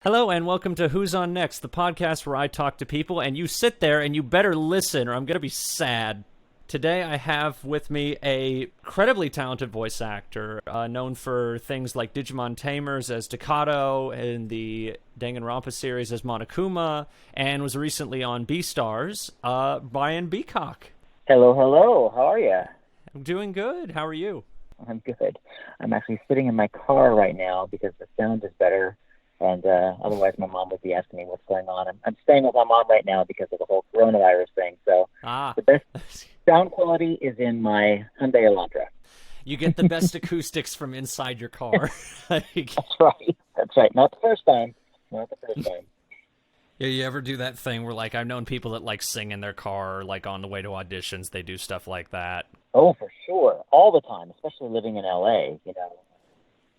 Hello and welcome to Who's On Next, the podcast where I talk to people and you sit there and you better listen or I'm going to be sad. Today I have with me a incredibly talented voice actor, known for things like Digimon Tamers as Takato and the Danganronpa series as Monokuma, and was recently on Beastars, Brian Beacock. Hello, hello. How are you? I'm doing good. How are you? I'm good. I'm actually sitting in my car right now because the sound is better. And otherwise, my mom would be asking me what's going on. I'm staying with my mom right now because of the whole coronavirus thing. So the best sound quality is in my Hyundai Elantra. You get the best acoustics from inside your car. That's right. That's right. Not the first time. Not the first time. Yeah, you ever do that thing where, like, I've known people that, like, sing in their car, like, on the way to auditions. They do stuff like that. Oh, for sure. All the time, especially living in L.A., you know.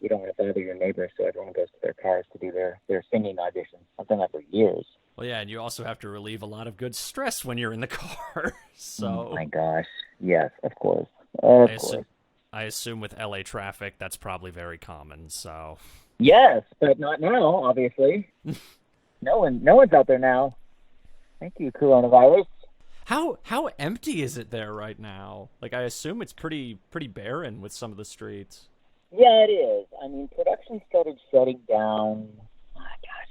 You don't want to bother your neighbors, so everyone goes to their cars to do their singing auditions. I've done that for years. Well, yeah, and you also have to relieve a lot of good stress when you're in the car. So, oh my gosh, yes, of course, I assume with LA traffic, that's probably very common. So, yes, but not now, obviously. no one's out there now. Thank you, coronavirus. How empty is it there right now? Like, I assume it's pretty barren with some of the streets. Yeah, it is. I mean, production started shutting down,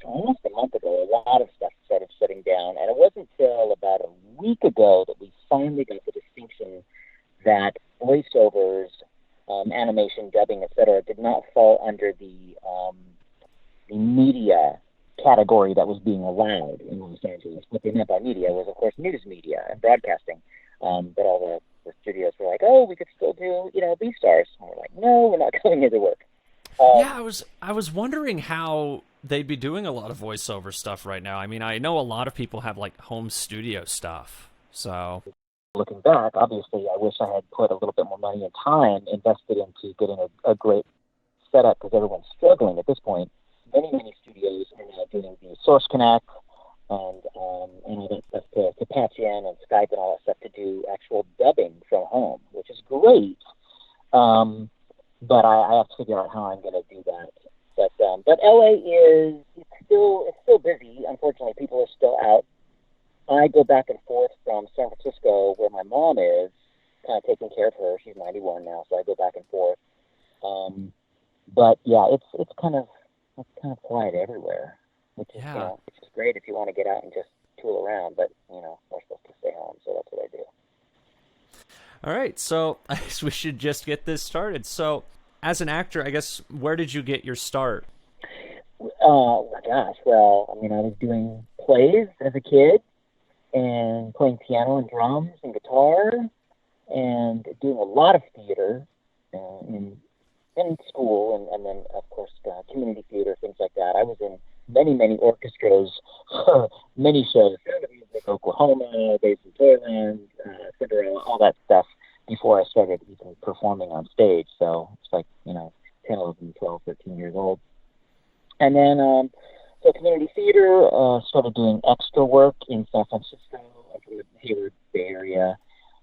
almost a month ago. A lot of stuff started shutting down. And it wasn't until about a week ago that we finally got the distinction that voiceovers, animation, dubbing, etc., did not fall under the media category that was being allowed in Los Angeles. What they meant by media was, of course, news media and broadcasting. But all the studios were like, oh, we could still do, Beastars. And we're like, no, we're not going into work. Yeah, I was wondering how they'd be doing a lot of voiceover stuff right now. I mean, I know a lot of people have, like, home studio stuff, so... Looking back, obviously, I wish I had put a little bit more money and time invested into getting a great setup, because everyone's struggling at this point. Many studios are now doing the Source Connect, and all that stuff to patch in, and Skype and all that stuff to do actual dubbing from home, which is great. But I have to figure out how I'm going to do that. But LA is still busy. Unfortunately, people are still out. I go back and forth from San Francisco, where my mom is, kind of taking care of her. She's 91 now, so I go back and forth. But yeah, it's kind of quiet everywhere. Which is great if you want to get out and just tool around, but we're supposed to stay home, so that's what I do. All right, so I guess we should just get this started. So, as an actor, I guess, where did you get your start? Oh my gosh, well, I mean, I was doing plays as a kid, and playing piano and drums and guitar, and doing a lot of theater in school, and then, of course, community theater, things like that. I was in many orchestras, many shows, Sound of Music, Oklahoma, Days in Toyland, Cinderella, all that stuff before I started even performing on stage. So it's like, 10, 11, 12, 13 years old. And then, so community theater, started doing extra work in San Francisco, up in the Hayward Bay Area.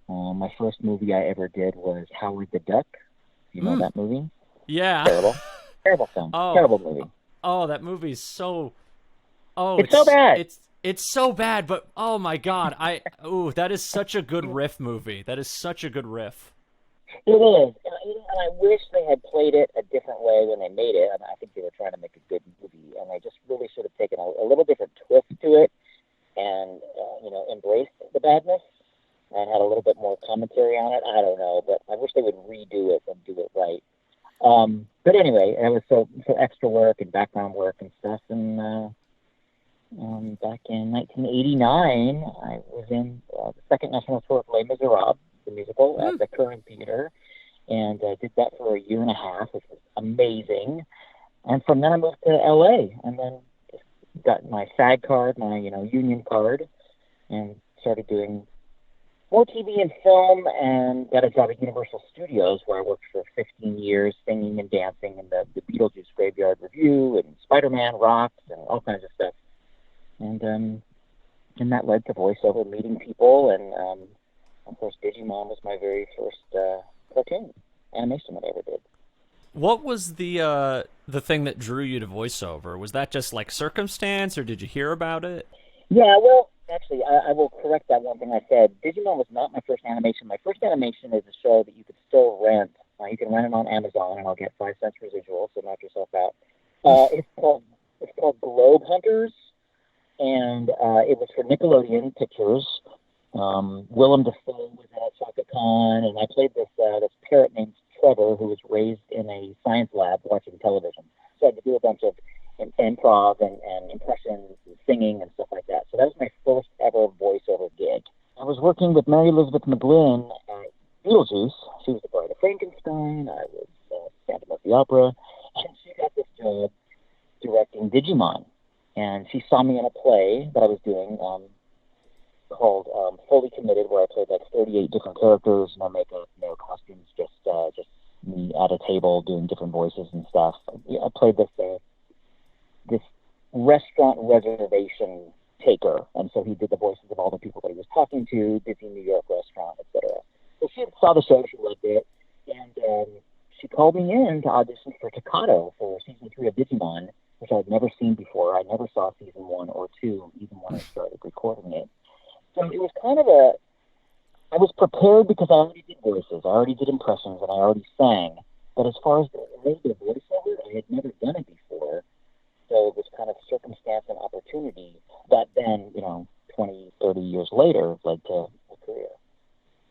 My first movie I ever did was Howard the Duck. You know that movie? Yeah. Terrible film. Terrible movie. Oh, that movie's so... Oh, it's so bad. It's so bad, but oh my god, that is such a good riff movie. That is such a good riff. It is, and I wish they had played it a different way when they made it. I think they were trying to make a good movie, and they just really should have taken a little different twist to it, and embraced the badness and had a little bit more commentary on it. I don't know, but I wish they would redo it and do it right. But anyway, it was so extra work and background work and stuff. And back in 1989, I was in the second national tour of Les Miserables, the musical, at the Current Theater, and did that for a year and a half, which was amazing. And from then I moved to LA, and then just got my SAG card, my union card, and started doing more TV and film, and got a job at Universal Studios, where I worked for 15 years singing and dancing in the Beetlejuice Graveyard Review and Spider-Man Rocks and all kinds of stuff. And that led to voiceover, meeting people, and of course Digimon was my very first cartoon animation that I ever did. What was the thing that drew you to voiceover? Was that just like circumstance, or did you hear about it? Yeah, well, actually, I will correct that one thing I said. Digimon was not my first animation. My first animation is a show that you could still rent. You can rent it on Amazon, and I'll get 5 cents residual, so knock yourself out. It's called Globe Hunters, and it was for Nickelodeon Pictures. Willem Dafoe was at Shaka Khan, and I played this parrot named Trevor, who was raised in a science lab watching television. So I had to do a bunch of improv and impressions and singing and stuff like that. So that was my first ever voiceover gig. I was working with Mary Elizabeth McGlynn at Beetlejuice. She was the Bride of Frankenstein. I was Phantom of the Opera. And she got this job directing Digimon. And she saw me in a play that I was doing called Fully Committed, where I played like 38 different characters, no makeup, no costumes, just me at a table doing different voices and stuff. I played this restaurant reservation taker, and so he did the voices of all the people that he was talking to, busy New York restaurant, etc. So she saw the show, she loved it, and she called me in to audition for Takato for season 3 of Digimon, which I'd never seen before. I never saw season 1 or 2, even when I started recording it. So it was kind of I was prepared because I already did voices, I already did impressions, and I already sang. But as far as the voiceover, I had never done it before. So it was kind of circumstance and opportunity that then, 20, 30 years later led to a career.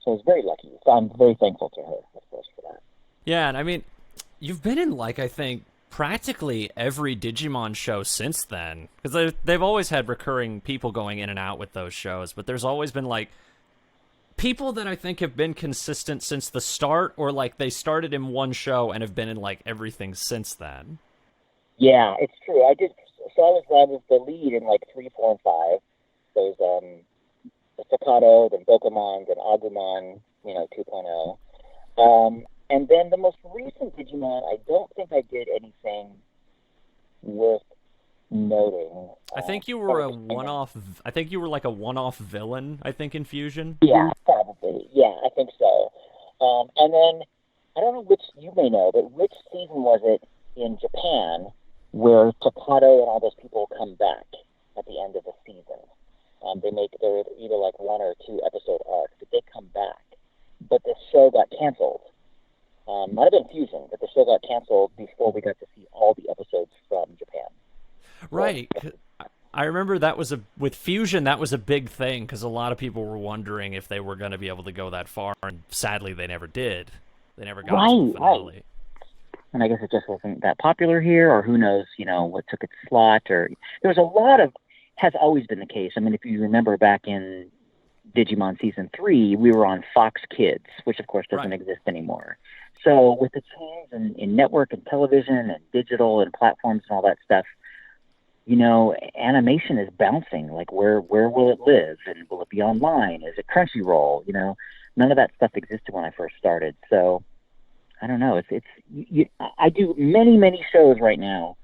So I was very lucky. So I'm very thankful to her, of course, for that. Yeah, and I mean, you've been in, like, I think, practically every Digimon show since then. Because they've always had recurring people going in and out with those shows, but there's always been, like, people that I think have been consistent since the start, or, like, they started in one show and have been in, like, everything since then. Yeah, it's true. I was the lead in, like, 3, 4, and 5. Those, the Takato, then Bokomon, then Agumon, 2.0. And then the most recent Digimon, I don't think I did anything worth noting. I think you were a one-off. I think you were like a one-off villain. I think in Fusion. Yeah, probably. Yeah, I think so. And then I don't know which you may know, but which season was it in Japan where Takato and all those people come back at the end of the season? They're either like 1 or 2 episode arc, but they come back. But the show got canceled. Might have been Fusion, but the show got canceled before we got to see all the episodes from Japan. Right. I remember with Fusion, that was a big thing because a lot of people were wondering if they were going to be able to go that far, and sadly they never did. They never got to the finale. Right. And I guess it just wasn't that popular here, or who knows, what took its slot. Or there was a lot of, has always been the case. I mean, if you remember back in Digimon Season 3, we were on Fox Kids, which of course doesn't exist anymore. So with the change in network and television and digital and platforms and all that stuff, animation is bouncing. Like, where will it live? And will it be online? Is it Crunchyroll? None of that stuff existed when I first started. So I don't know. I do many, many shows right now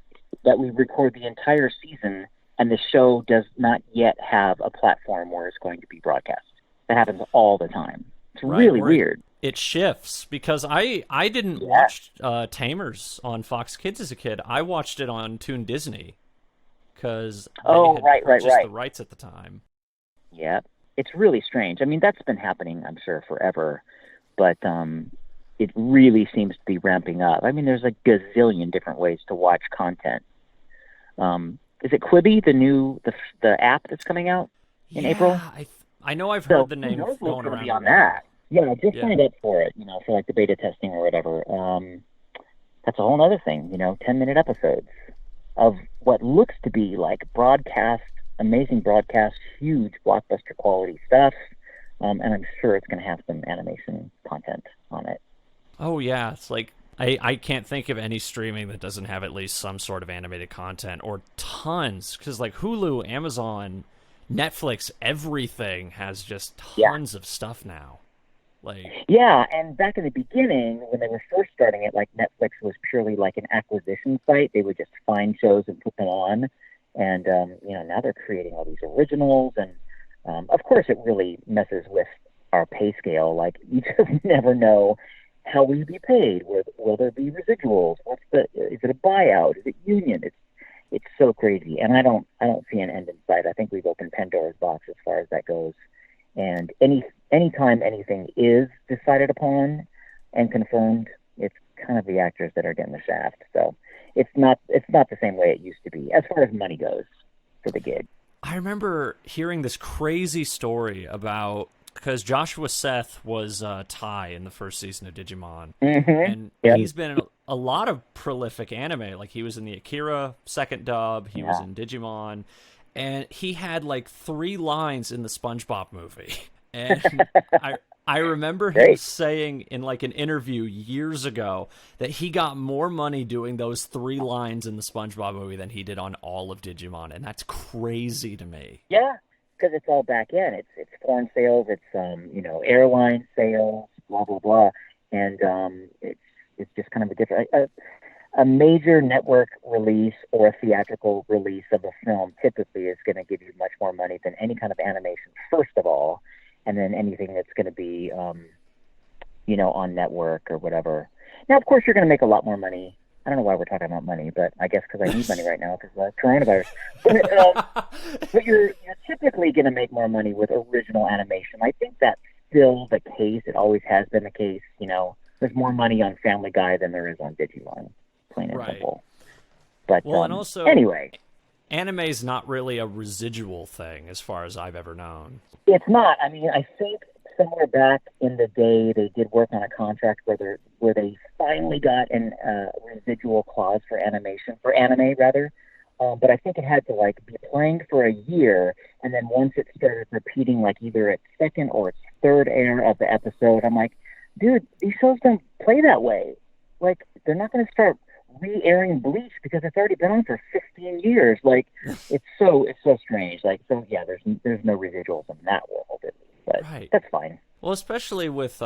that we record the entire season, and the show does not yet have a platform where it's going to be broadcast. That happens all the time. It's really weird. It shifts because I didn't watch Tamers on Fox Kids as a kid. I watched it on Toon Disney because they had purchased the rights at the time. Yeah, it's really strange. I mean, that's been happening, I'm sure, forever, but it really seems to be ramping up. I mean, there's a gazillion different ways to watch content. Is it Quibi, the app that's coming out in April? I know I've heard the name going around. On that. Yeah, I just signed up for it, for like the beta testing or whatever. That's a whole other thing, 10-minute episodes of what looks to be like amazing broadcast, huge blockbuster quality stuff. And I'm sure it's going to have some animation content on it. Oh, yeah. It's like, I can't think of any streaming that doesn't have at least some sort of animated content, or tons. Because like Hulu, Amazon, Netflix, everything has just tons of stuff now. Yeah, and back in the beginning, when they were first starting it, like Netflix was purely like an acquisition site. They would just find shows and put them on. And, now they're creating all these originals. And, of course, it really messes with our pay scale. Like, you just never know how will you be paid? Will there be residuals? Is it a buyout? Is it union? It's so crazy, and I don't see an end in sight. I think we've opened Pandora's box as far as that goes. And anytime anything is decided upon and confirmed, it's kind of the actors that are getting the shaft. So it's not the same way it used to be as far as money goes for the gig. I remember hearing this crazy story about, because Joshua Seth was Tai in the first season of Digimon, and he's been in a lot of prolific anime. Like, he was in the Akira second dub, he was in Digimon, and he had like 3 lines in the SpongeBob movie. And I remember him saying in like an interview years ago that he got more money doing those 3 lines in the SpongeBob movie than he did on all of Digimon, and that's crazy to me. Yeah, because it's all back in. It's porn sales, it's airline sales, blah blah blah, and it's just kind of a different. A major network release or a theatrical release of a film typically is going to give you much more money than any kind of animation, first of all, and then anything that's going to be, on network or whatever. Now, of course, you're going to make a lot more money. I don't know why we're talking about money, but I guess because I need money right now because of coronavirus. But you're typically going to make more money with original animation. I think that's still the case. It always has been the case. There's more money on Family Guy than there is on Digimon. Plain and simple. But and also, anyway, anime is not really a residual thing as far as I've ever known. It's not. I mean, I think somewhere back in the day they did work on a contract where they finally got an residual clause for anime rather. But I think it had to be playing for a year, and then once it started repeating either its second or its third air of the episode, I'm like, dude, these shows don't play that way. They're not going to start re-airing Bleach because it's already been on for 15 years. It's so strange. There's no residuals in that world, but that's fine. Well, especially with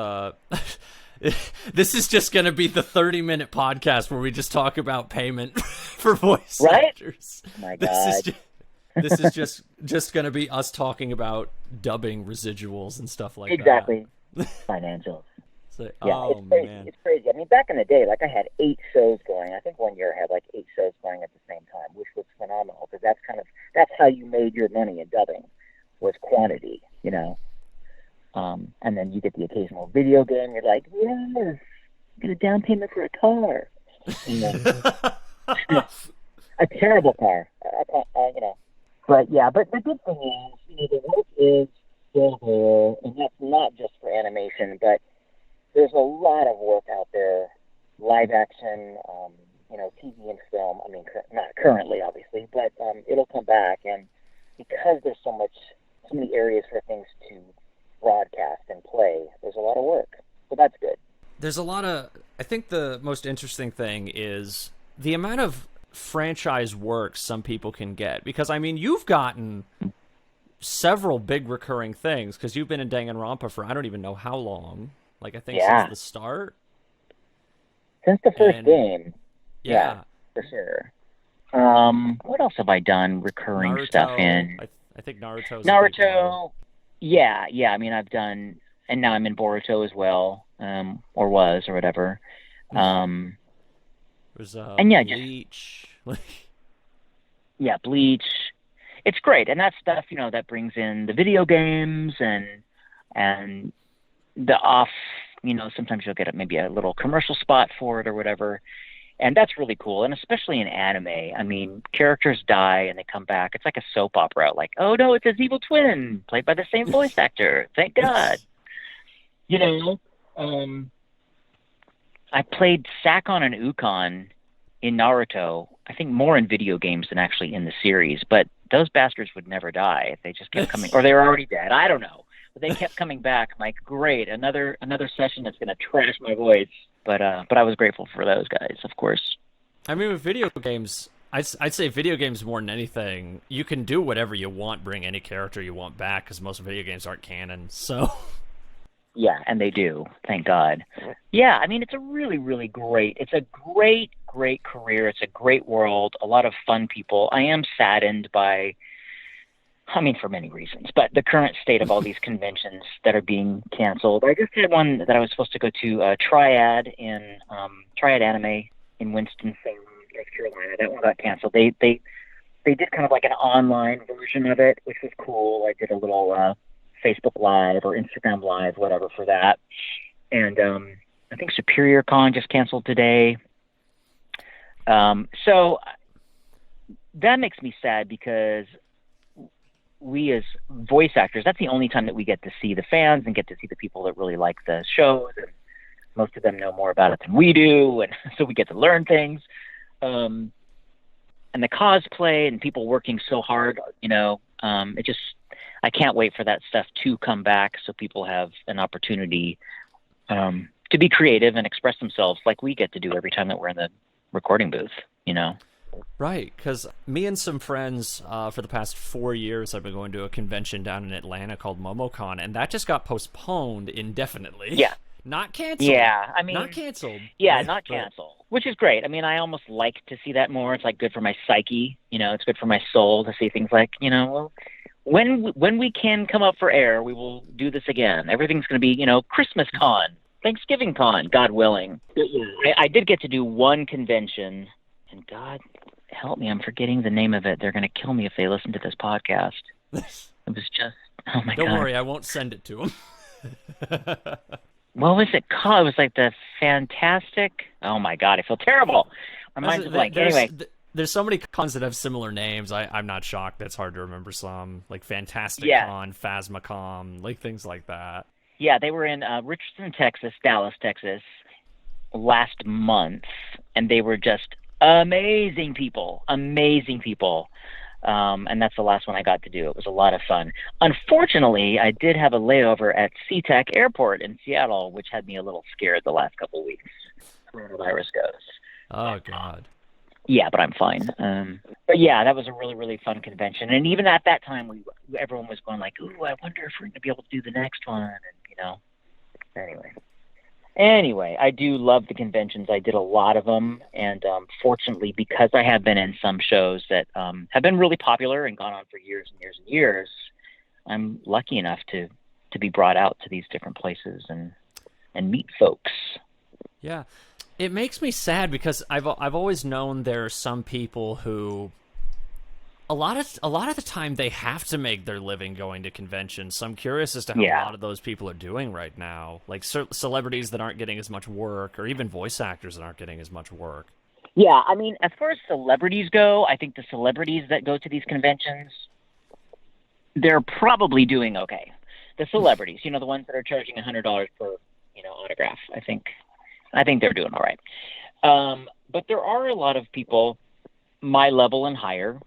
this is just going to be the 30-minute podcast where we just talk about payment for voice actors. Oh my God. This is just going to be us talking about dubbing residuals and stuff like that. Exactly. Financials. So, it's crazy. Man. It's crazy. I mean, back in the day, I had 8 shows going. I think one year I had 8 shows going at the same time, which was phenomenal because that's how you made your money in dubbing, was quantity, and then you get the occasional video game. You're like, yes, get a down payment for a car. A terrible car, But the good thing is, the work is still there, and that's not just for animation, but there's a lot of work out there, live action, TV and film. I mean, not currently, obviously, but it'll come back. And because there's so many areas for things to broadcast and play, there's a lot of work. So that's good. There's a lot of... I think the most interesting thing is the amount of franchise work some people can get. Because, I mean, you've gotten several big recurring things, because you've been in Danganronpa for I don't even know how long. I think since the start. Since the first game. Yeah. For sure. What else have I done recurring Naruto, stuff in? I think Naruto's Naruto. Yeah. I mean, I've done, and now I'm in Boruto as well, or was, or whatever. There's Bleach. Bleach. It's great, and that's stuff that brings in the video games and the off, sometimes you'll get maybe a little commercial spot for it or whatever. And that's really cool. And especially in anime, I mean, characters die and they come back. It's like a soap opera. Oh no, it's his evil twin played by the same voice actor. Thank God. I played Sakon and Ukon in Naruto, I think more in video games than actually in the series, but those bastards would never die. They just kept coming, or they were already dead. I don't know. But they kept coming back. I'm like, great, another session that's going to trash my voice. But I was grateful for those guys, of course. I mean, with video games, I'd say video games more than anything, you can do whatever you want, bring any character you want back, because most video games aren't canon, so... Yeah, and they do, thank God. Yeah, I mean, it's a really, really great career. It's a great world, a lot of fun people. I am saddened by I mean, for many reasons, but the current state of all these conventions that are being canceled. I just had one that I was supposed to go to, Triad Anime in Winston-Salem, North Carolina. That one got canceled. They did kind of like an online version of it, which was cool. I did a little Facebook Live or Instagram Live, whatever, for that. And I think Superior Con just canceled today. So that makes me sad because we as voice actors, that's the only time that we get to see the fans and get to see the people that really like the shows. And most of them know more about it than we do. And so we get to learn things. And the cosplay and people working so hard, I can't wait for that stuff to come back so people have an opportunity to be creative and express themselves like we get to do every time that we're in the recording booth, Right, because me and some friends for the past 4 years I've been going to a convention down in Atlanta called MomoCon, and that just got postponed indefinitely. Yeah. Not canceled. Yeah, I mean... Not canceled. Yeah, not canceled, which is great. I mean, I almost like to see that more. It's like good for my psyche, it's good for my soul to see things like, well, when we can come up for air, we will do this again. Everything's going to be, Christmas Con, Thanksgiving Con, God willing. I did get to do one convention, and God help me, I'm forgetting the name of it. They're going to kill me if they listen to this podcast. It was just, oh my God. Don't worry, I won't send it to them. What was it called? It was like the Fantastic. Oh my God, I feel terrible. My mind's blank. Anyway, there's so many cons that have similar names. I'm not shocked. That's hard to remember some, like Fantastic Con, Phasmacon, like things like that. Yeah, they were in Richardson, Texas, Dallas, Texas, last month, and they were just amazing people. And that's the last one I got to do. It was a lot of fun. Unfortunately, I did have a layover at SeaTac Airport in Seattle, which had me a little scared the last couple of weeks. Coronavirus goes. Oh, God. Yeah, but I'm fine. But yeah, that was a really, really fun convention. And even at that time, everyone was going like, ooh, I wonder if we're going to be able to do the next one. And, Anyway, I do love the conventions. I did a lot of them. And fortunately, because I have been in some shows that have been really popular and gone on for years and years and years, I'm lucky enough to be brought out to these different places and meet folks. Yeah. It makes me sad because I've always known there are some people who a lot of the time they have to make their living going to conventions. So I'm curious as to how a lot of those people are doing right now, like celebrities that aren't getting as much work, or even voice actors that aren't getting as much work. Yeah, I mean, as far as celebrities go, I think the celebrities that go to these conventions, they're probably doing okay. The celebrities, the ones that are charging $100 per autograph, I think they're doing all right. But there are a lot of people my level and higher,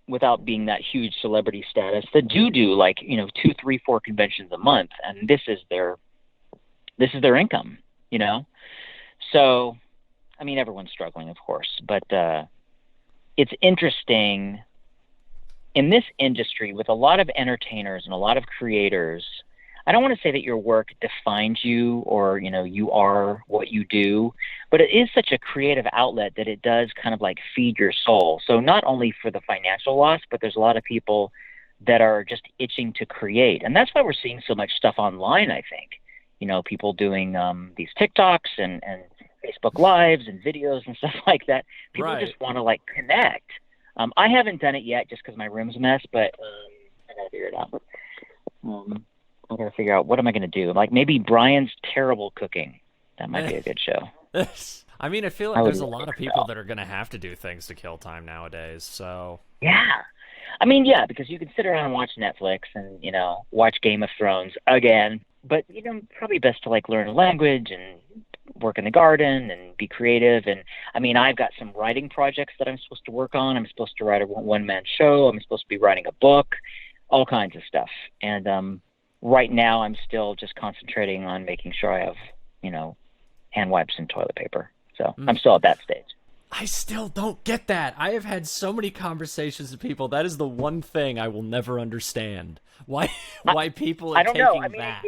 without being that huge celebrity status, that do like 2, 3, 4 conventions a month, and this is their income. So I mean, everyone's struggling, of course, but it's interesting in this industry with a lot of entertainers and a lot of creators. I don't want to say that your work defines you or, you are what you do, but it is such a creative outlet that it does kind of like feed your soul. So not only for the financial loss, but there's a lot of people that are just itching to create. And that's why we're seeing so much stuff online, I think. People doing these TikToks and Facebook Lives and videos and stuff like that. People just want to like connect. I haven't done it yet just because my room's a mess, but I got to figure it out. I got to figure out what am I going to do. Like maybe Brian's Terrible Cooking. That might be a good show. I mean, I feel like there's a lot of people that are going to have to do things to kill time nowadays. So yeah, I mean, yeah, because you can sit around and watch Netflix and watch Game of Thrones again. But probably best to like learn a language and work in the garden and be creative. And I mean, I've got some writing projects that I'm supposed to work on. I'm supposed to write a one-man show. I'm supposed to be writing a book, all kinds of stuff. And right now, I'm still just concentrating on making sure I have, hand wipes and toilet paper. So I'm still at that stage. I still don't get that. I have had so many conversations with people. That is the one thing I will never understand. Why people are taking that.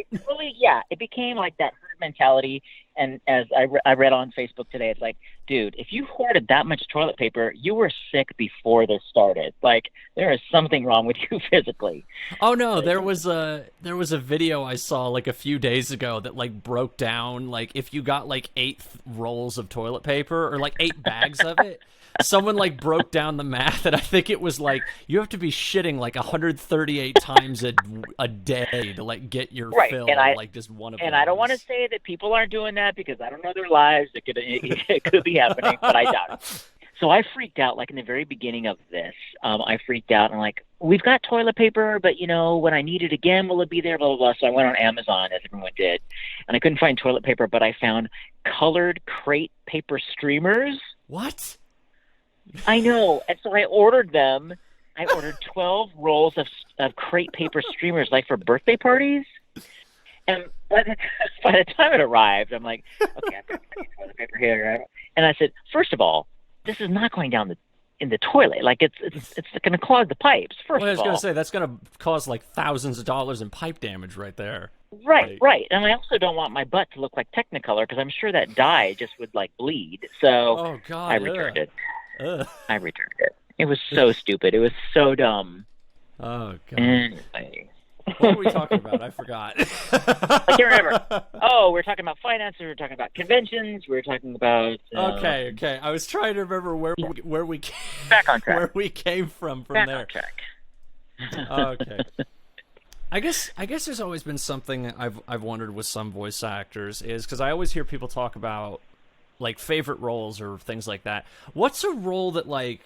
It became like that herd mentality. And as I read on Facebook today, it's like, dude, if you hoarded that much toilet paper, you were sick before this started. Like, there is something wrong with you physically. Oh no, there was a video I saw like a few days ago that like broke down like if you got like 8 rolls of toilet paper or like 8 bags of it. Someone like broke down the math, and I think it was like you have to be shitting like 138 times a day to like get your fill of like just one of them. And I don't want to say that people aren't doing that because I don't know their lives. It could be happening, but I doubt it. So I freaked out like in the very beginning of this. I freaked out and I'm like, we've got toilet paper, but when I need it again, will it be there? Blah, blah, blah. So I went on Amazon, as everyone did, and I couldn't find toilet paper, but I found colored crate paper streamers. What? I know. And so I ordered them. I ordered 12 rolls of crate paper streamers, like for birthday parties. And by the time it arrived, I'm like, okay, I've got toilet paper here. And I said, first of all, this is not going down in the toilet. Like it's going to clog the pipes. First of all, I was going to say that's going to cause like thousands of dollars in pipe damage right there. Right, right. And I also don't want my butt to look like Technicolor because I'm sure that dye just would like bleed. So I returned it. I returned it. It was so stupid. It was so dumb. Oh, God. Anyway. What were we talking about? I forgot. I can't remember. Oh, we were talking about finances. We were talking about conventions. We were talking about... Okay. I was trying to remember where we came, back on track. Where we came from back there. On track. Okay. I guess there's always been something I've wondered with some voice actors is because I always hear people talk about like favorite roles or things like that. What's a role that like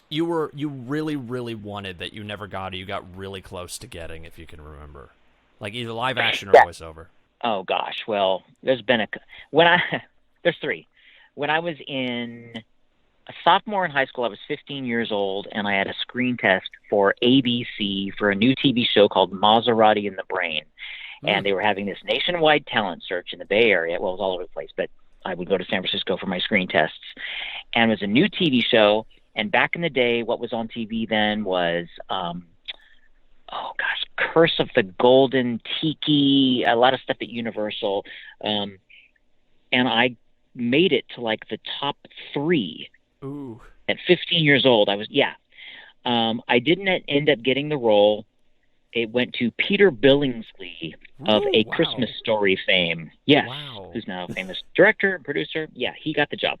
you really, really wanted that you never got or you got really close to getting, if you can remember? Like either live action or voiceover. Oh gosh, well, there's 3. When I was in a sophomore in high school, I was 15 years old, and I had a screen test for ABC for a new TV show called Maserati in the Brain. And they were having this nationwide talent search in the Bay Area. Well, it was all over the place, but I would go to San Francisco for my screen tests. And it was a new TV show. And back in the day, what was on TV then was, Curse of the Golden Tiki, a lot of stuff at Universal. And I made it to like the top 3. Ooh. At 15 years old. I didn't end up getting the role. It went to Peter Billingsley of A Christmas Story fame. Yes. Wow. Who's now a famous director and producer. Yeah, he got the job.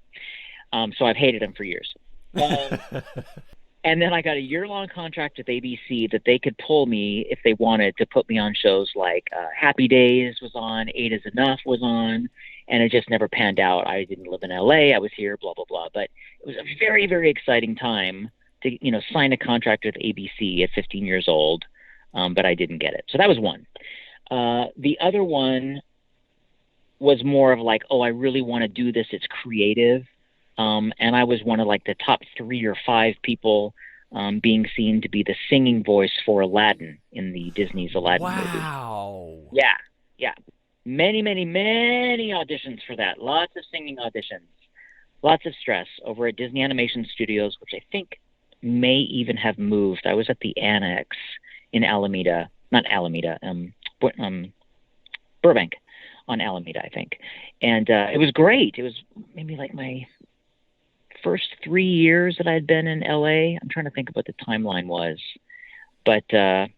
So I've hated him for years. And then I got a year-long contract with ABC that they could pull me if they wanted to put me on shows like Happy Days was on, 8 is Enough was on, and it just never panned out. I didn't live in LA. I was here, blah, blah, blah. But it was a very, very exciting time to, sign a contract with ABC at 15 years old. But I didn't get it. So that was one. The other one was more of like, I really want to do this. It's creative. And I was one of like the top 3 or 5 people being seen to be the singing voice for Aladdin in the Disney's Aladdin movie. Wow. Yeah. Many, many, many auditions for that. Lots of singing auditions. Lots of stress over at Disney Animation Studios, which I think may even have moved. I was at the Annex in Alameda, not Alameda, Burbank on Alameda, I think. And it was great. It was maybe like my first 3 years that I'd been in LA. I'm trying to think of what the timeline was. But I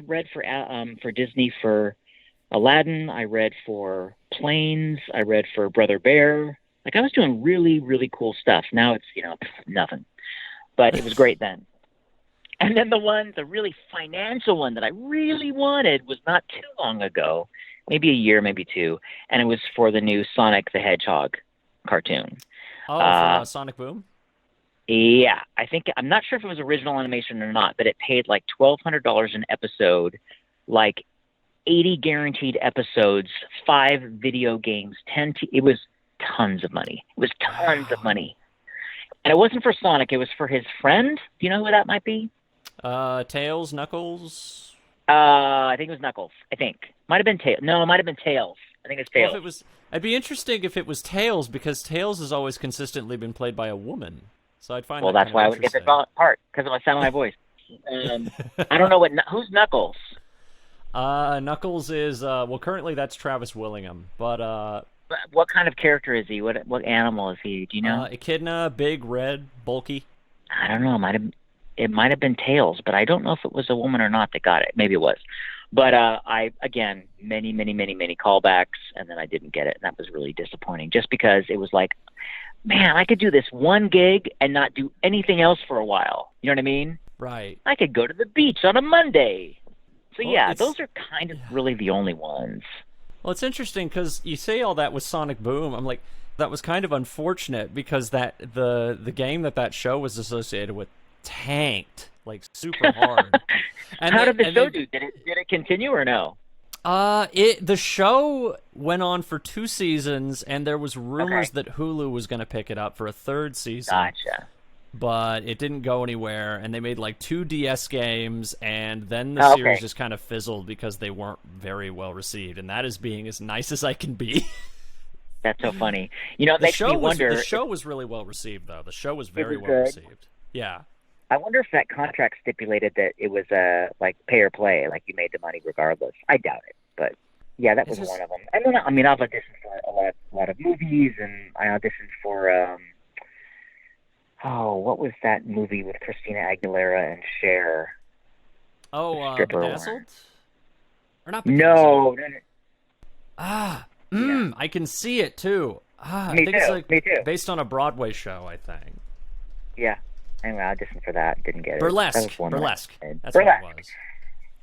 read for Disney for Aladdin. I read for Planes. I read for Brother Bear. Like I was doing really, really cool stuff. Now it's, nothing. But it was great then. And then the really financial one that I really wanted was not too long ago, maybe a year, maybe 2, and it was for the new Sonic the Hedgehog cartoon. Oh, Sonic Boom? Yeah, I'm not sure if it was original animation or not, but it paid like $1,200 an episode, like 80 guaranteed episodes, 5 video games, it was tons of money. It was tons of money. And it wasn't for Sonic, it was for his friend. Do you know who that might be? Tails, Knuckles? I think it was Knuckles. I think. Might have been Tails. No, it might have been Tails. I think it's Tails. Well, it'd be interesting if it was Tails, because Tails has always consistently been played by a woman. So I'd find that's why I would get that part, because of the sound of my voice. I don't know who's Knuckles? Knuckles is, currently that's Travis Willingham, but But what kind of character is he? What animal is he? Do you know? Echidna, big, red, bulky. I don't know. It might have been Tails, but I don't know if it was a woman or not that got it. Maybe it was. But I again many callbacks, and then I didn't get it, and that was really disappointing. Just because it was like, man, I could do this one gig and not do anything else for a while. You know what I mean? Right. I could go to the beach on a Monday. So Well, yeah, those are kind of really the only ones. Well, it's interesting because you say all that with Sonic Boom. I'm like, that was kind of unfortunate because the game that show was associated with tanked like super hard. And how did the show do? Did it continue or no? The show went on for 2 seasons, and there was rumors that Hulu was going to pick it up for a 3rd season. Gotcha. But it didn't go anywhere, and they made like 2 DS games, and then the series just kind of fizzled because they weren't very well received, and that is being as nice as I can be. That's so funny. You know, it makes me wonder. The show was really well received, though. The show was very well received. Yeah. I wonder if that contract stipulated that it was like pay or play, like you made the money regardless. I doubt it, but yeah, that was one of them. And then, I mean, I've auditioned for a lot of movies, and I auditioned for what was that movie with Christina Aguilera and Cher? Oh, Bedazzled? Or not Bedazzled? No. I can see it too. I think it's like based on a Broadway show, I think. Yeah. Anyway, I auditioned for that. Didn't get it. Burlesque. Burlesque. That's Burlesque. what it was.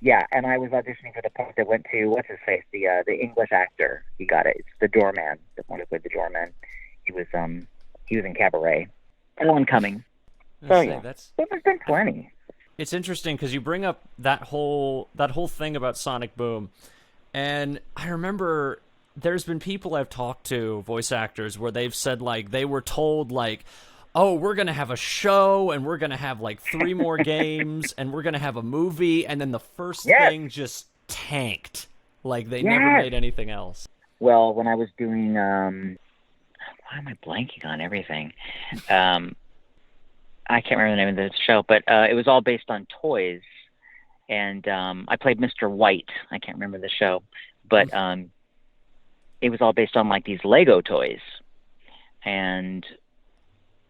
Yeah, and I was auditioning for the part that went to what's his face, the English actor. He got it. It's the doorman. The one who played the doorman. He was in Cabaret. Alan Cumming. So yeah, there's been plenty. It's interesting because you bring up that whole thing about Sonic Boom, and I remember there's been people I've talked to, voice actors, where they've said like they were told like, oh, we're going to have a show, and we're going to have, like, 3 more games, and we're going to have a movie, and then the first thing just tanked. Like, they never made anything else. Well, when I was doing, why am I blanking on everything? I can't remember the name of the show, but it was all based on toys, and I played Mr. White. I can't remember the show, but it was all based on, like, these Lego toys, and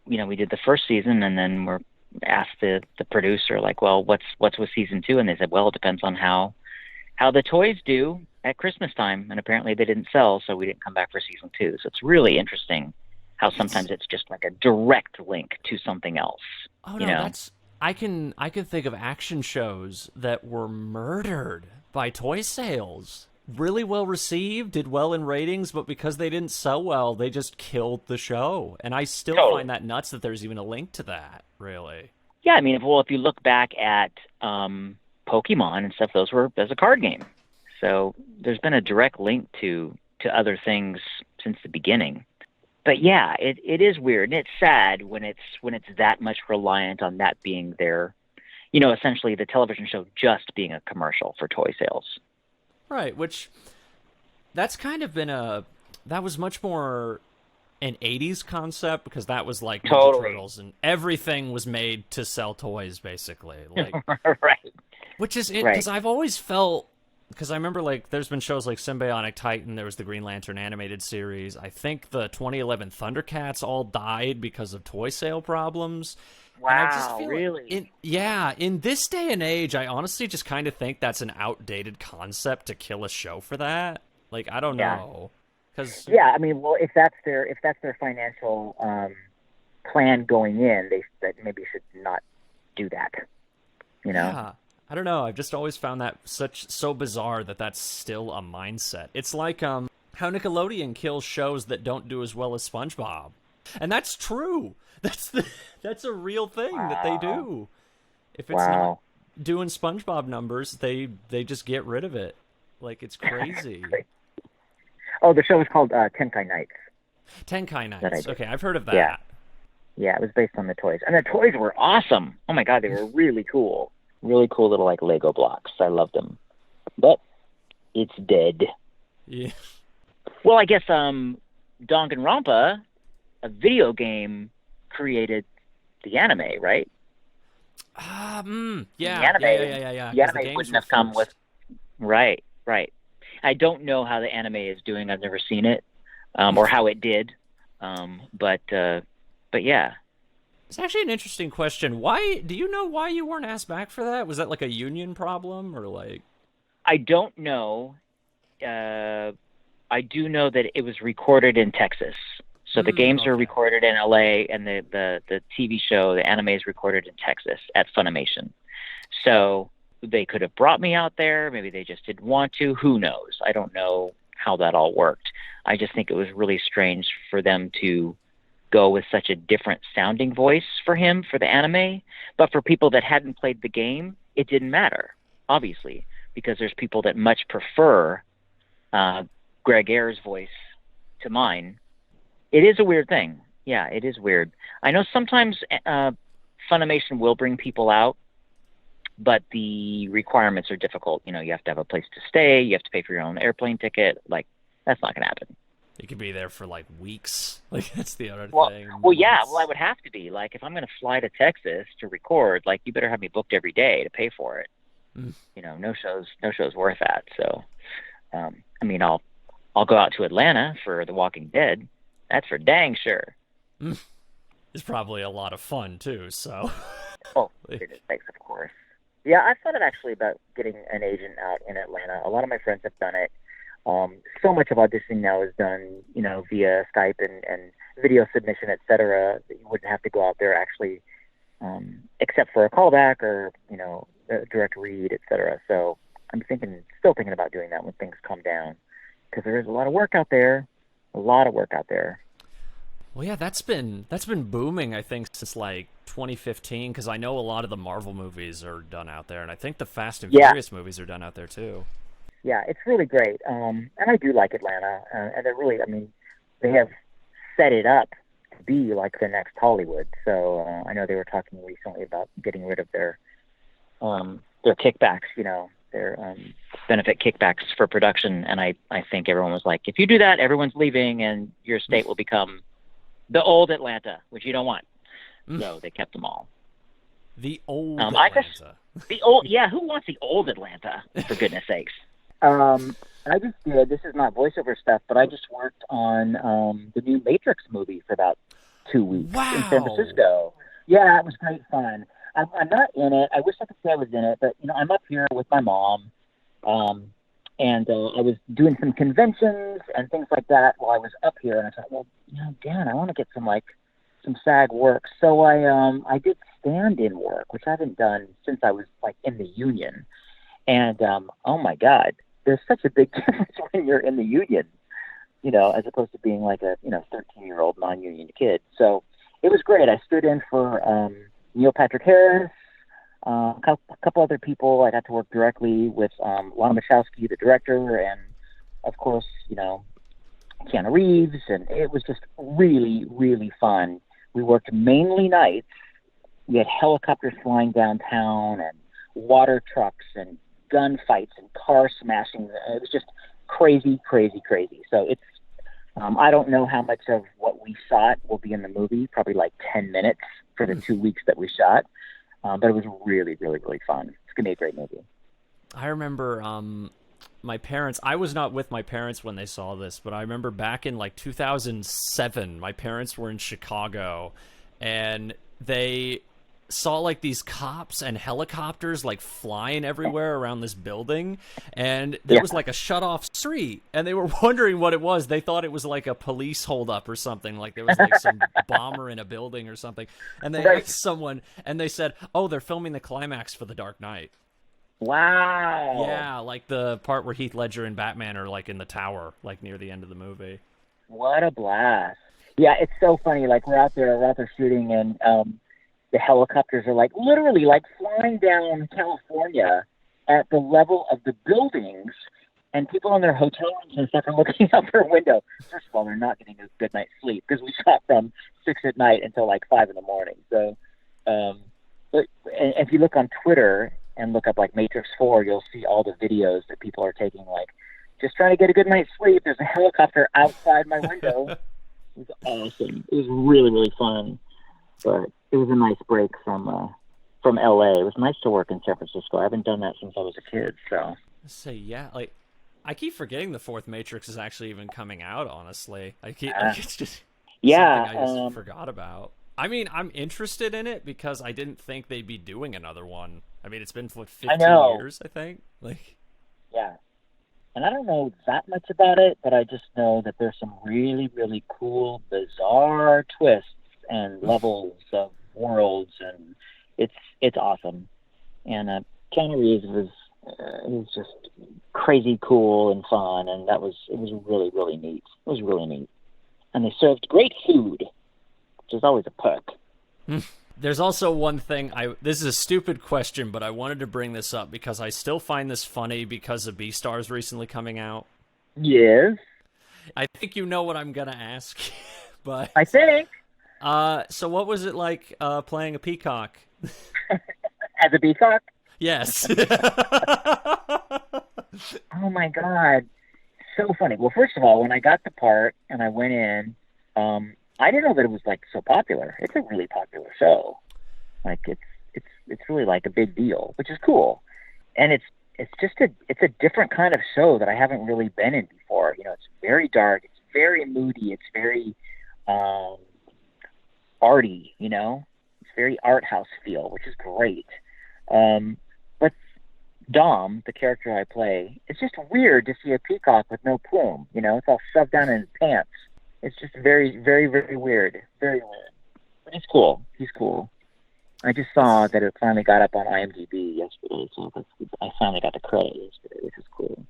you know, we did the first season, and then we're asked the producer, like, well, what's with season 2? And they said, well, it depends on how the toys do at Christmas time. And apparently they didn't sell, so we didn't come back for season 2. So it's really interesting how sometimes it's just like a direct link to something else. Oh, no, I can think of action shows that were murdered by toy sales. Really well received, did well in ratings, but because they didn't sell well, they just killed the show. And I still find that nuts that there's even a link to that, really. Yeah, I mean, if you look back at Pokemon and stuff, those were as a card game. So there's been a direct link to other things since the beginning. But yeah, it is weird, and it's sad when it's that much reliant on that being their, you know, essentially the television show just being a commercial for toy sales. Right, which that's kind of been that was much more an 80s concept because that was like Ninja Turtles and everything was made to sell toys basically. Like, right. Which is it, because I've always felt, because I remember like there's been shows like Symbionic Titan, there was the Green Lantern animated series. I think the 2011 Thundercats all died because of toy sale problems. Wow, and I just feel really? In this day and age, I honestly just kind of think that's an outdated concept to kill a show for that. Like, I don't know. Yeah, I mean, well, if that's their financial plan going in, they maybe should not do that. You know? Yeah, I don't know. I've just always found that so bizarre that that's still a mindset. It's like how Nickelodeon kills shows that don't do as well as SpongeBob, and that's true. That's a real thing that they do. If it's not doing SpongeBob numbers, they just get rid of it. Like, it's crazy. Oh, the show was called Tenkai Nights. Tenkai Nights. Okay, I've heard of that. Yeah, it was based on the toys. And the toys were awesome. Oh my god, they were really cool. Really cool little like Lego blocks. I loved them. But it's dead. Yeah. Well, I guess Danganronpa, a video game, created the anime, right? Yeah. The anime wouldn't have come with. Right. I don't know how the anime is doing. I've never seen it. or how it did. But yeah. It's actually an interesting question. Why do you know why you weren't asked back for that? Was that like a union problem or like? I don't know. I do know that it was recorded in Texas. So the games were recorded in LA, and the TV show, the anime, is recorded in Texas at Funimation. So they could have brought me out there. Maybe they just didn't want to. Who knows? I don't know how that all worked. I just think it was really strange for them to go with such a different sounding voice for him for the anime. But for people that hadn't played the game, it didn't matter, obviously, because there's people that much prefer Greg Ayres' voice to mine. It is a weird thing. Yeah, it is weird. I know sometimes Funimation will bring people out, but the requirements are difficult. You know, you have to have a place to stay. You have to pay for your own airplane ticket. Like, that's not going to happen. You could be there for like weeks. Like, that's the other thing. Well, yeah. Well, I would have to be. Like, if I'm going to fly to Texas to record, like, you better have me booked every day to pay for it. You know, no show's worth that. So, I mean, I'll go out to Atlanta for The Walking Dead. That's for dang sure. It's probably a lot of fun too. So. Oh, it is. Thanks, of course. Yeah, I've thought actually about getting an agent out in Atlanta. A lot of my friends have done it. So much of auditioning now is done, you know, via Skype and video submission, etc. That you wouldn't have to go out there actually, except for a callback or, you know, a direct read, etc. So I'm still thinking about doing that when things calm down, because there is a lot of work out there. Well, yeah, that's been booming, I think, since like 2015, because I know a lot of the Marvel movies are done out there, and I think the Fast and Furious movies are done out there too. Yeah, it's really great. And I do like Atlanta, and they're really, I mean, they have set it up to be like the next Hollywood. So I know they were talking recently about getting rid of their kickbacks, you know, their benefit kickbacks for production. And I think everyone was like, if you do that, everyone's leaving, and your state will become the old Atlanta, which you don't want. So they kept them all. The old Atlanta. Who wants the old Atlanta, for goodness sakes? I just did, this is not voiceover stuff, but I just worked on the new Matrix movie for about 2 weeks in San Francisco. Yeah, it was great fun. I'm not in it. I wish I could say I was in it, but, you know, I'm up here with my mom, and I was doing some conventions and things like that while I was up here, and I thought, well, you know, Dan, I want to get some SAG work. So I did stand-in work, which I haven't done since I was, like, in the union. And, oh, my God, there's such a big difference when you're in the union, you know, as opposed to being like a, you know, 13-year-old non-union kid. So it was great. I stood in for Neil Patrick Harris, a couple other people. I got to work directly with Lana Wachowski, the director, and, of course, you know, Keanu Reeves. And it was just really, really fun. We worked mainly nights. We had helicopters flying downtown and water trucks and gunfights and car smashing. It was just crazy. So it's, I don't know how much of what we shot will be in the movie, probably like 10 minutes for the 2 weeks that we shot. But it was really, really, really fun. It's going to be a great movie. I remember my parents, I was not with my parents when they saw this, but I remember back in like 2007, my parents were in Chicago, and they saw like these cops and helicopters like flying everywhere around this building, and there was like a shut off street, and they were wondering what it was. They thought it was like a police holdup or something, like there was like some bomber in a building or something, and they asked someone, and they said, oh, they're filming the climax for The Dark Knight. Wow. Yeah, like the part where Heath Ledger and Batman are like in the tower, like near the end of the movie. What a blast. Yeah, it's so funny. Like we're out there shooting, and the helicopters are like literally like flying down California at the level of the buildings, and people in their hotel rooms and stuff are looking out their window. First of all, they're not getting a good night's sleep because we shot from 6 at night until like 5 in the morning. So, but and if you look on Twitter and look up like Matrix 4, you'll see all the videos that people are taking, like just trying to get a good night's sleep. There's a helicopter outside my window. It was awesome. It was really, really fun. But it was a nice break from LA. It was nice to work in San Francisco. I haven't done that since I was a kid. So yeah, like I keep forgetting the fourth Matrix is actually even coming out, honestly. It's just Yeah. something I just forgot about. I mean, I'm interested in it because I didn't think they'd be doing another one. I mean, it's been for like 15 years, I think. Like, yeah. And I don't know that much about it, but I just know that there's some really, really cool, bizarre twists and levels of worlds, and it's awesome. And Keanu Reeves was just crazy cool and fun, and it was really, really neat. It was really neat. And they served great food, which is always a perk. There's also one thing, this is a stupid question, but I wanted to bring this up because I still find this funny because of Beastars recently coming out. Yes. I think you know what I'm going to ask, but... I think. So what was it like playing a peacock? As a Beacock? Yes. Oh my god. So funny. Well, first of all, when I got the part and I went in, I didn't know that it was like so popular. It's a really popular show. Like it's really like a big deal, which is cool. And it's a different kind of show that I haven't really been in before. You know, it's very dark, it's very moody, it's very arty, you know? It's very art house feel, which is great. But Dom, the character I play, it's just weird to see a peacock with no plume, you know? It's all shoved down in his pants. It's just very, very, very weird. Very weird. But he's cool. He's cool. I just saw that it finally got up on IMDb yesterday, so I finally got the credit yesterday, which is cool.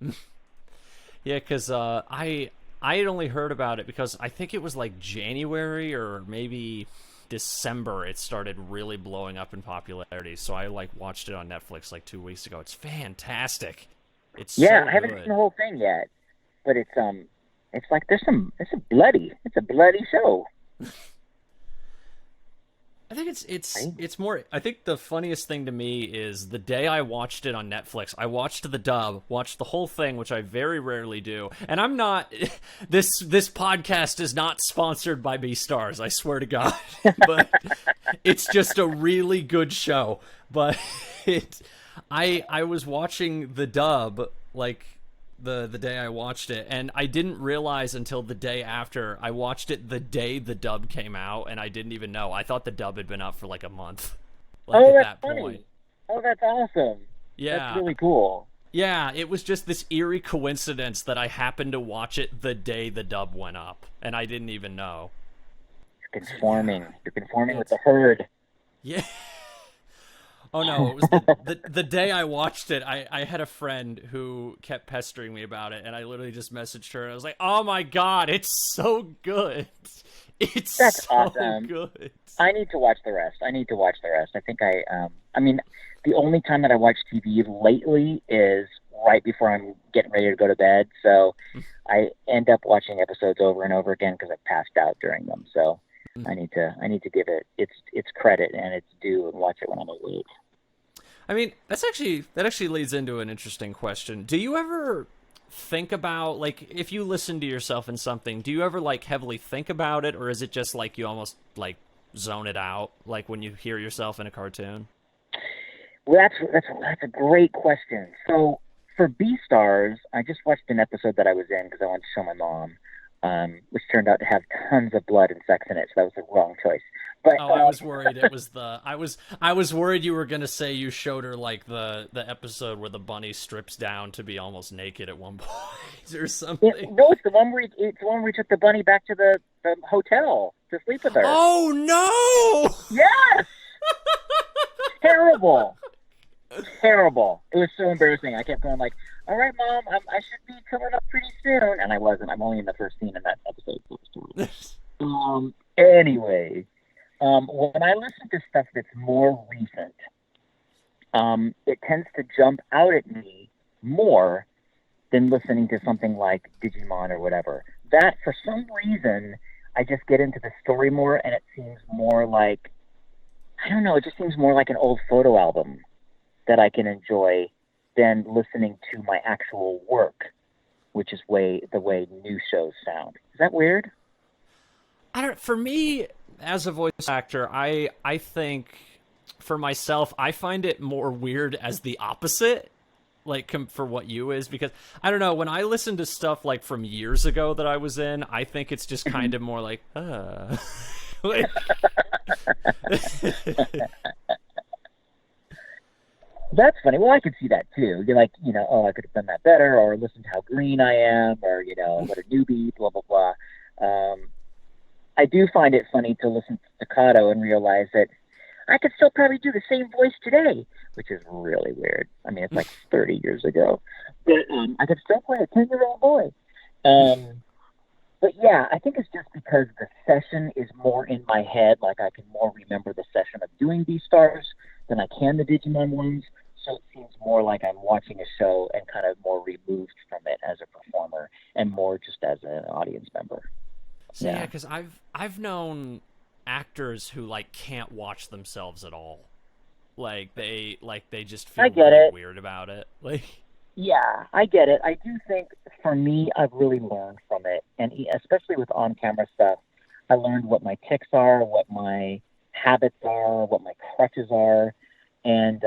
Yeah, because I had only heard about it because I think it was like January or maybe December it started really blowing up in popularity. So I like watched it on Netflix like 2 weeks ago. It's fantastic. It's so I haven't seen the whole thing yet, but it's like it's a bloody show. I think it's more. I think the funniest thing to me is the day I watched it on Netflix. I watched the dub, watched the whole thing, which I very rarely do. And I'm not. This podcast is not sponsored by Beastars. I swear to God, but it's just a really good show. But I was watching the dub like the day I watched it, and I didn't realize until the day after. I watched it the day the dub came out, and I didn't even know. I thought the dub had been up for like a month. Like, oh, at that's that funny. point. Oh, that's awesome. Yeah. That's really cool. Yeah, it was just this eerie coincidence that I happened to watch it the day the dub went up, and I didn't even know. You're conforming. You're conforming with the herd. Yeah. Oh no, it was the day I watched it, I had a friend who kept pestering me about it, and I literally just messaged her, and I was like, oh my god, it's so good. That's so awesome. Good. I need to watch the rest. I think I mean, the only time that I watch TV lately is right before I'm getting ready to go to bed, so I end up watching episodes over and over again because I passed out during them, so I need to give it its credit and its due and watch it when I'm awake. I mean, that actually leads into an interesting question. Do you ever think about, like, if you listen to yourself in something, do you ever like heavily think about it, or is it just like you almost like zone it out, like when you hear yourself in a cartoon? Well, that's a great question. So for Beastars, I just watched an episode that I was in because I wanted to show my mom. Which turned out to have tons of blood and sex in it, so that was the wrong choice. But I was worried it was I was worried you were gonna say you showed her like the episode where the bunny strips down to be almost naked at one point or something. No, it's the one where he took the bunny back to the hotel to sleep with her. Oh no! Yes. Terrible. It was so embarrassing. I kept going like, all right, Mom, I should be coming up pretty soon. And I wasn't. I'm only in the first scene in that episode. So anyway, when I listen to stuff that's more recent, it tends to jump out at me more than listening to something like Digimon or whatever. That, for some reason, I just get into the story more, and it seems more like, I don't know, it just seems more like an old photo album that I can enjoy than listening to my actual work, which is the way new shows sound. Is that weird? For me, as a voice actor, I think for myself, I find it more weird as the opposite. like for what you is, because I don't know, when I listen to stuff like from years ago that I was in, I think it's just kind of more like like... That's funny. Well, I could see that too. You're like, oh, I could have done that better, or listen to how green I am, or what a newbie, blah blah blah. I do find it funny to listen to Takato and realize that I could still probably do the same voice today, which is really weird. I mean, it's like 30 years ago, but I could still play a 10-year-old boy. But yeah, I think it's just because the session is more in my head. Like I can more remember the session of doing Beastars than I can the Digimon ones. So it seems more like I'm watching a show and kind of more removed from it as a performer and more just as an audience member. So, yeah, because I've known actors who like can't watch themselves at all. Like they just feel really weird about it. Like, yeah, I get it. I do think for me, I've really learned from it, and especially with on-camera stuff, I learned what my tics are, what my habits are, what my crutches are, and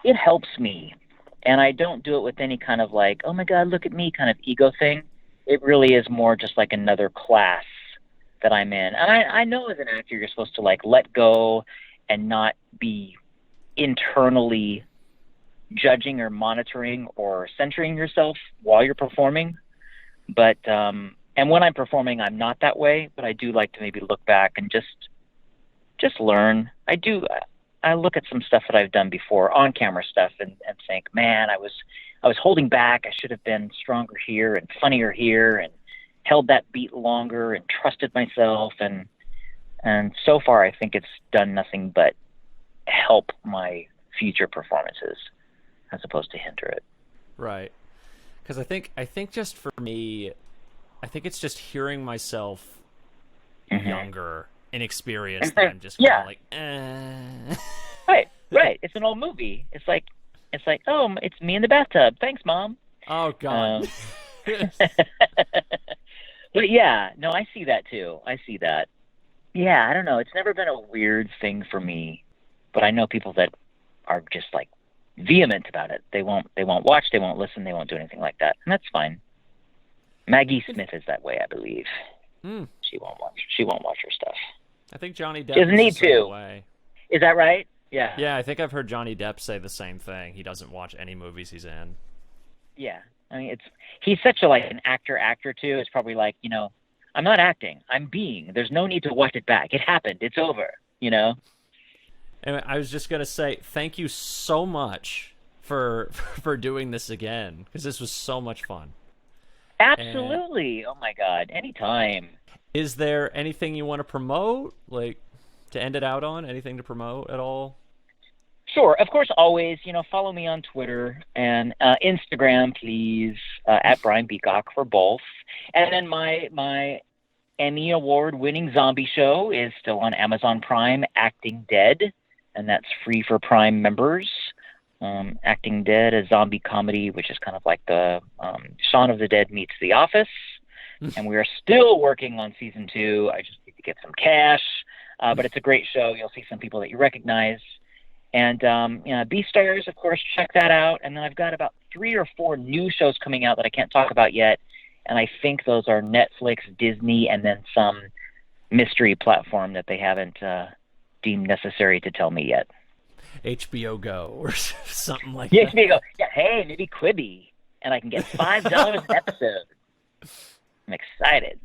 it helps me. And I don't do it with any kind of like, oh my God, look at me kind of ego thing. It really is more just like another class that I'm in. And I know as an actor, you're supposed to like let go and not be internally judging or monitoring or censoring yourself while you're performing. But, and when I'm performing, I'm not that way, but I do like to maybe look back and just learn. I look at some stuff that I've done before, on camera stuff, and think, man, I was holding back. I should have been stronger here and funnier here and held that beat longer and trusted myself. And so far, I think it's done nothing but help my future performances as opposed to hinder it. Right. Because I think just for me, I think it's just hearing myself younger, inexperienced, and I'm just kind of like, Right. It's an old movie. It's like, oh, it's me in the bathtub. Thanks, Mom. Oh, God. But yeah, no, I see that too. I see that. Yeah, I don't know. It's never been a weird thing for me, but I know people that are just like vehement about it. They won't watch, they won't listen, they won't do anything like that. And that's fine. Maggie Smith is that way, I believe. She won't watch her stuff. I think Johnny Depp doesn't need the same to. way. Is that right? Yeah. Yeah, I think I've heard Johnny Depp say the same thing. He doesn't watch any movies he's in. Yeah. I mean, he's such an actor too. It's probably like, I'm not acting. I'm being. There's no need to watch it back. It happened. It's over, Anyway, I was just going to say thank you so much for doing this again, because this was so much fun. Absolutely. Oh, my God. Anytime. Is there anything you want to promote, like, to end it out on? Anything to promote at all? Sure. Of course, always, follow me on Twitter and Instagram, please, at Brian Beacock for both. And then my Emmy Award-winning zombie show is still on Amazon Prime, Acting Dead, and that's free for Prime members. Acting Dead, a zombie comedy, which is kind of like the Shaun of the Dead meets The Office. And we are still working on season 2. I just need to get some cash. But it's a great show. You'll see some people that you recognize. And Beastars, of course, check that out. And then I've got about 3 or 4 new shows coming out that I can't talk about yet. And I think those are Netflix, Disney, and then some mystery platform that they haven't deemed necessary to tell me yet. HBO Go or something like that. HBO Go. Yeah, hey, maybe Quibi. And I can get $5 an episode. I'm excited.